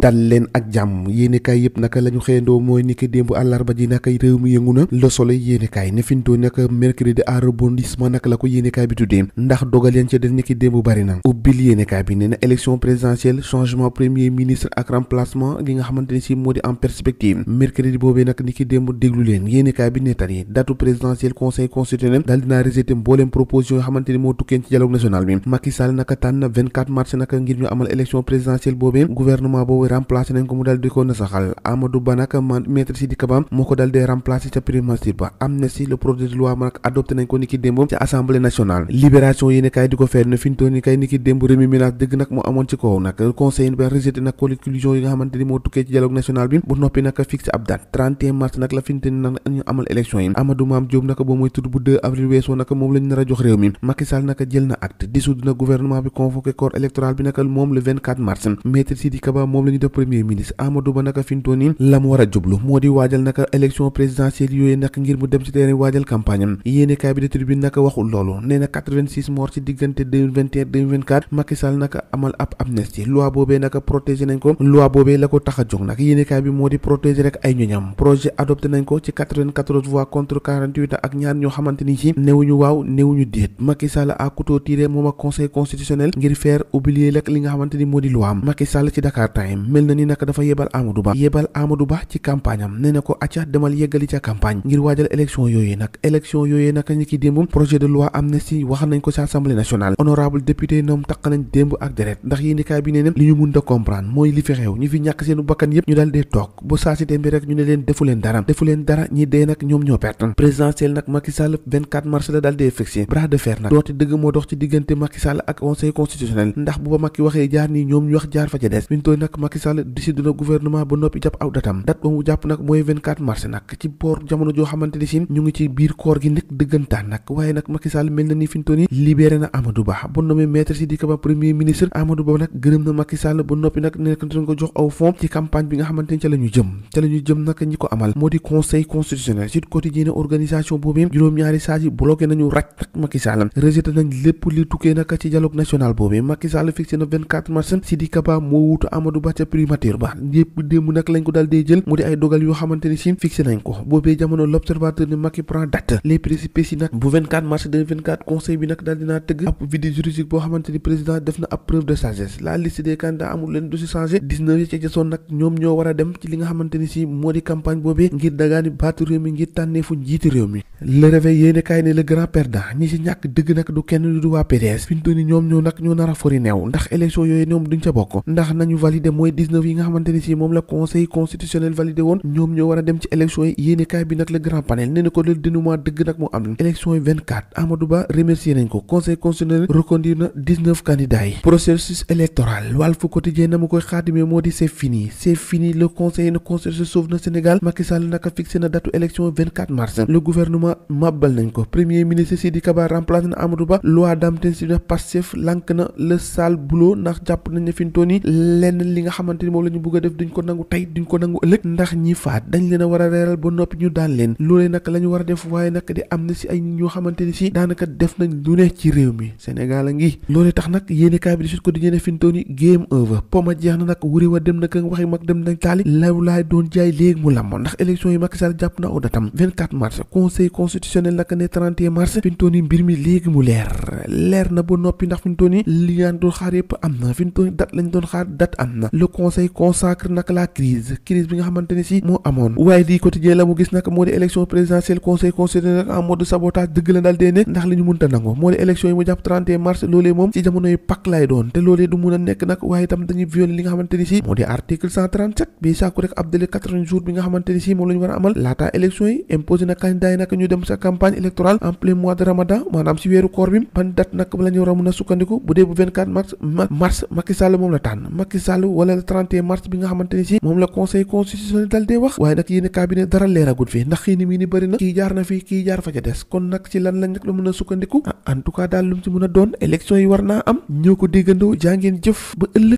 dal leen ak jàmm yéenekaay yëpp naka la ñu xëyandoo mooy ni ki démb àllarba ji naka réew mi yëngu na Le Soleil yéenekaay ne fintoo naka mercredi à rebondissement naka la ko yéenekaay bi tuddee ndax dogal leen ca def ni ki démb bari na ubbil yéenekaay bi nee na élection présidentielle changement premier ministre ak remplacement li nga xamante ni si moo di en perspective mercredi boobee nag ni ki démb déglu leen yéenekaay bi nettali datu présidentielle conseil constitutionnel daal dinaa rejeté mbooleem proposition yoo xamante ni moo tukkeen ci dialogue national bi Macky Sall naka tànn 24 mars naka ngir ñu amal élection présidentielle boobee gouvernement boobu remplacé nañ ko mu dal di ko nasaxal Amadou Ba nag maître Sidiki Kaba moo ko dal di remplacé ca primature ba amnistie le projet de loi nag adopté nañ ko niki démb ca assemblée nationale libération yéene kay di ko feer ne fintoon ni kay niki démb remis ménage dëgg nag moo amoon ci kaw nag conseil ba rejeté nag conclusion yi nga xamante ni moo tukkee ci dialogue national bi bu noppi nag fixé ab date 31 mars nag la finte ni nag ñu amal élection yi Amadou Mame Diop nag boo mooy tudd bu 2 avril weesoo nag moom lañ nar a jox réew mi Macky Sall nag jël na acte dissoudre na gouvernement bi convoqué corps électoral bi nag moom le 24 mars maître Sidiki Kaba moom la ñu def premier ministre Amadou Ba naka fintoon ni la mu war a jublu moo di waajal naka élection présidentielle yooyu nag ngir mu dem ci terrain waajal campagne am yéene kaay bi de tribune naka waxul loolu nee na 86 morts ci diggante 2021 2024 Macky Sall naka amal ab amnistie loi boobee naka protégé nañ ko loi boobee la ko tax a jóg nag yéene kaay bi moo di protégé rek ay ñoñam projet adopté nañ ko ci 94 voix contre 48 ak ñaar ñoo xamante ni ci newuñu waaw newuñu déet Macky Sall à couteau tiré moom ak conseil constitutionnel ngir faire oublier rek li nga xamante ni moo di loi am Macky Sall ci Dakar Time mel na ni naka dafa yebal Amadou Ba ci campagne am nee na ko acca demal yeggali ca campagne ngir waajal élection yooyu nag ñi ki démb projet de loi amnistie wax nañ ko ci assemblée nationale honorable député ñoom taq nañ démb ak deret ndax yéenekaay bi nee na li ñu mun a comprendre mooy li fi xew ñi fi ñàkk seenu bakkan yépp ñu daal dee toog ba saa si bi rek ñu ne leen defu leen dara ñi dee nag ñoom ñoo perte présidentielle nag Macky Sall 24 mars la daal dee fixé bras de fer nag doote dëgg moo dox ci diggante Macky Sall ak conseil constitutionnel ndax bu ba Macky waxee jaar nii ñoom ñu wax jaar fa ca des fi ñu tooy nag Macky Sall décide na gouvernement ba noppi jàpp aw datam dat ba mu jàpp nag mooy 24 mars nag ci boor jamono joo xamante ni si ñu ngi ci biir koor gi nekk dëggantaan nag waaye nag Macky Sall mel na ni fi ñu toll nii libéré na Amadou Ba ba nommé maître Sidiki Kaba premier ministre Amadou Ba nag gërëm na Macky Sall ba noppi nag nekk nañ ko jox aw fond ci campagne bi nga xamante ni ca la ñu jëm nag ñi ko amal moo di conseil constitutionnel Sud Quotidien organisation boobu juróom-ñaari saa yi bloqué nañu raj nag Macky Sall rejeté nañ lépp li tukkee nag ci dialogue national boobu Macky Sall fixé na 24 mars Sidiki Kaba moo wuutu Amadou Ba ca primature ba yépp démb nag lañ ko dal dee jël mu di ay dogal yoo xamante ni si fixé nañ ko boobee jamono l'observateur ne Macky prend date les péripéties nag bu 24 mars 2024 conseil bi nag daal dinaa tëgg ab vide juridique boo xamante ni président def na ab preuve de sagesse la liste des candidats amul leen du si changé 19 yi ca jasoon nag ñoom ñoo war a dem ci li nga xamante ni si moo di campagne boobee ngir dagaani baatu réew mi ngir tànneefu njiiti réew mi le réveil yéene kaay ne le grand perdant ñi si ñàkk dëgg nag du kenn du waa PDS fi ñu toll nii ñoom ñoo nag ñoo nar a fori neew ndax élection yooyu ñoom duñ ca bokk ndax nañu validé mooy 19 yi nga xamante ni si moom la conseil constitutionnel validé woon ñoom ñoo war a dem ci élection yi yéene kaay bi nag le grand panel nee na ko le dénouement dëgg nag moo am élection yi 24 Amadou Ba remercié nañ ko conseil constitutionnel reconduire na 19 candidats yi processus électoral Walf Quotidien na mu koy xaatimee moo di c'est fini le conseil ne constitutionnel sauve na Sénégal Macky Sall naka fixé na datu élection 24 mars le gouvernement màbbal nañ ko premier ministre Sidiki Kaba remplacé na Amadou Ba loi d'amnistie na Pastef lànk na le sale boulot ndax jàpp nañ ne fi mu toll nii lenn li nga xamante ni moom la ñu bëgg a def duñ ko nangu tey duñ ko nangu ëllëg ndax ñi faat dañ leen a war a reeral ba noppi ñu daan leen loolee nag la ñu war a def waaye nag di am na si ay nit ñoo xamante ni si daanaka def nañ lu ne ci réew mi Sénégal a ngi loolee tax nag yéene kaay bi di Sud Quotidien fi mu toll nii game over poma jeex na nag wuri wa dem na ka waxi mag dem nañ taali law laay doon jaay léegi mu lamb ndax élection yi Macky Sall jàpp na aw datam 24 mars conseil constitutionnel nag ne 31 mars fi mu toll nii mbir mi léegi mu leer na ba noppi ndax fi mu toll nii li ngeen doon xaar yëpp am na fi mu toll nii date lañ doon xaar date am na le conseil consacre nag la crise bi nga xamante ne si moo amoon waaye di quotidien la mu gis nag moo di élection présidentielle conseil constitutionnel en mode sabotage dëgg la daal dee ne ndax li ñu mënta nangu moo di élection yi mu jàpp 31 mars loolee moom ci jamono yi pak lay doon te loolee du mun a nekk nag waaye itam dañuy violer li nga xamante ni si moo di article 137 bi sàkku rek ab délai 80 jours bi nga xamante ni si moom la ñu war a amal laataa élection yi imposé na candidat yi nag ñu dem sa campagne électorale en plein mois de ramadan maanaam si weeru koor bi ban date nag la ñu war a mun a sukkandiku bu dee bu 24 mars Macky Sall moom la tànn Macky Sall wala le 31 mars bi nga xamante ni si moom la conseil constitutionnel dal dee wax waaye nag yéen cabinet dara leeragut fi ndax xëy na mii ni bëri na kii jaar na fi kii jaar fa ca des kon nag ci lan lañ nag la mën a sukkandiku en tout cas daal lu mu ci mën a doon élection yi war naa am ñoo ko déggandoo jaa ngeen jëf ba ëllëg